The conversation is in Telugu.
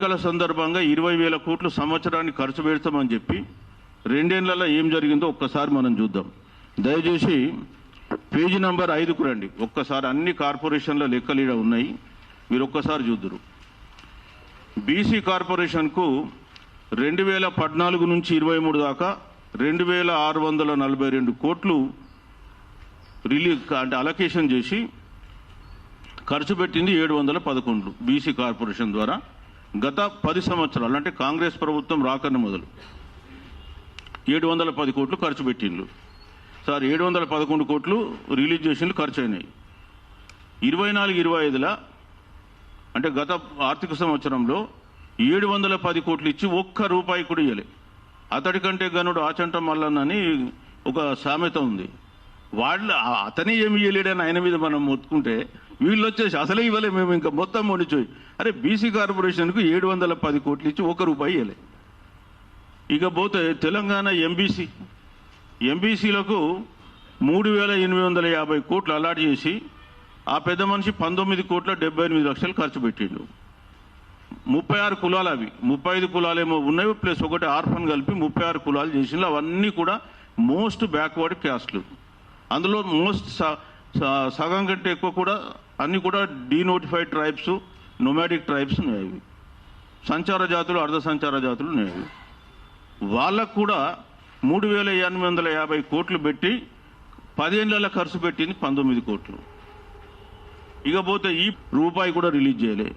ఎన్నికల సందర్భంగా 20,000 కోట్లు సంవత్సరానికి ఖర్చు పెడతామని చెప్పి 2 ఏళ్లలో ఏం జరిగిందో ఒక్కసారి మనం చూద్దాం. దయచేసి పేజీ నంబర్ 5కు రండి. ఒక్కసారి అన్ని కార్పొరేషన్ల లెక్కలు ఇక్కడ ఉన్నాయి, మీరు ఒక్కసారి చూద్దురు. బీసీ కార్పొరేషన్కు 2014 నుంచి 23 దాకా 2,642 కోట్లు అంటే అలొకేషన్ చేసి ఖర్చు పెట్టింది 711 బీసీ కార్పొరేషన్ ద్వారా. గత 10 సంవత్సరాలు అంటే కాంగ్రెస్ ప్రభుత్వం రాకన్న మొదలు 710 కోట్లు ఖర్చు పెట్టిండ్రు. సార్ 711 కోట్లు రిలీజ్ చేసిండ్రు, ఖర్చు అయినాయి. 24-25ల అంటే గత ఆర్థిక సంవత్సరంలో 710 కోట్లు ఇచ్చి ఒక్క రూపాయి కూడా ఇవ్వలే. అతడి కంటే గనుడు ఆచంట మల్లన్నని ఒక సామెత ఉంది. అతనే ఏమి ఇవ్వలేడని ఆయన మీద మనం మొత్తుకుంటే వీళ్ళు వచ్చేసి అసలే ఇవ్వలే, మేము ఇంకా మొత్తం మొండిపోయి. అరే బీసీ కార్పొరేషన్కు 710 కోట్లు ఇచ్చి ఒక్క రూపాయి ఇవ్వలే. ఇకపోతే తెలంగాణ ఎంబీసీలకు 3,850 కోట్లు అలాట్ చేసి ఆ పెద్ద మనిషి 19,78,00,000 ఖర్చు పెట్టిండు. 36 కులాలు, అవి 35 కులాలేమో ఉన్నాయి, ప్లస్ ఒకటి ఆర్ఫన్ కలిపి 36 కులాలు చేసిండు. అవన్నీ కూడా మోస్ట్ బ్యాక్వర్డ్ క్యాస్ట్లు. అందులో సగం కంటే ఎక్కువ కూడా అన్నీ కూడా డీనోటిఫైడ్ ట్రైబ్స్, నొమాడిక్ ట్రైబ్స్ ఉన్నాయి. సంచార జాతులు, అర్ధ సంచార జాతులు ఉన్నాయి. వాళ్ళకు కూడా 3,850 కోట్లు పెట్టి 10 ఏళ్లలో ఖర్చు పెట్టింది 19 కోట్లు. ఇకపోతే ఈ రూపాయి కూడా రిలీజ్ చేయలే.